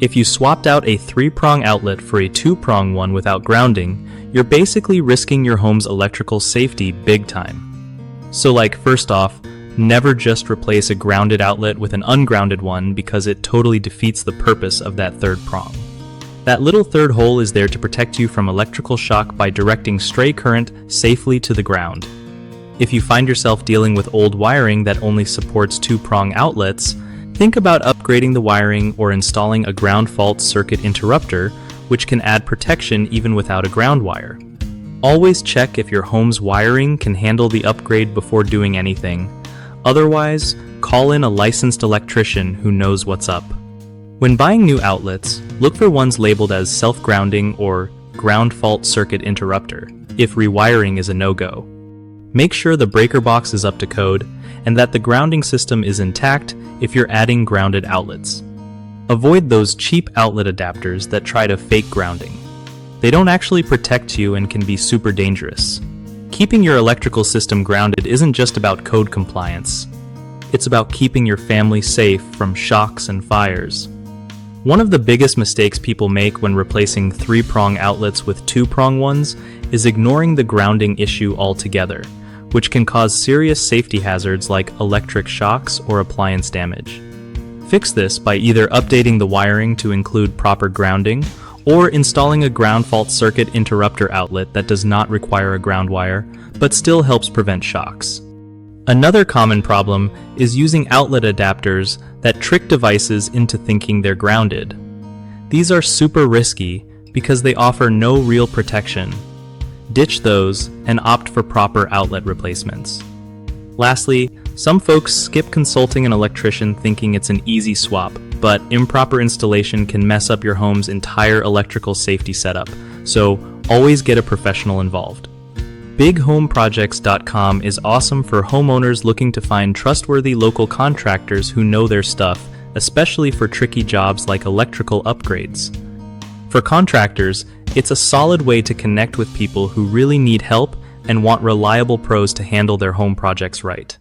If you swapped out a three-prong outlet for a two-prong one without grounding, you're basically risking your home's electrical safety big time. So first off, never just replace a grounded outlet with an ungrounded one because it totally defeats the purpose of that third prong. That little third hole is there to protect you from electrical shock by directing stray current safely to the ground. If you find yourself dealing with old wiring that only supports two-prong outlets, think about upgrading the wiring or installing a ground fault circuit interrupter, which can add protection even without a ground wire. Always check if your home's wiring can handle the upgrade before doing anything. Otherwise, call in a licensed electrician who knows what's up. When buying new outlets, look for ones labeled as self-grounding or ground fault circuit interrupter, if rewiring is a no-go. Make sure the breaker box is up to code and that the grounding system is intact if you're adding grounded outlets. Avoid those cheap outlet adapters that try to fake grounding. They don't actually protect you and can be super dangerous. Keeping your electrical system grounded isn't just about code compliance. It's about keeping your family safe from shocks and fires. One of the biggest mistakes people make when replacing three-prong outlets with two-prong ones is ignoring the grounding issue altogether, which can cause serious safety hazards like electric shocks or appliance damage. Fix this by either updating the wiring to include proper grounding or installing a ground fault circuit interrupter outlet that does not require a ground wire, but still helps prevent shocks. Another common problem is using outlet adapters that trick devices into thinking they're grounded. These are super risky because they offer no real protection. Ditch those and opt for proper outlet replacements. Lastly, some folks skip consulting an electrician thinking it's an easy swap, but improper installation can mess up your home's entire electrical safety setup, so always get a professional involved. BigHomeProjects.com is awesome for homeowners looking to find trustworthy local contractors who know their stuff, especially for tricky jobs like electrical upgrades. For contractors, it's a solid way to connect with people who really need help and want reliable pros to handle their home projects right.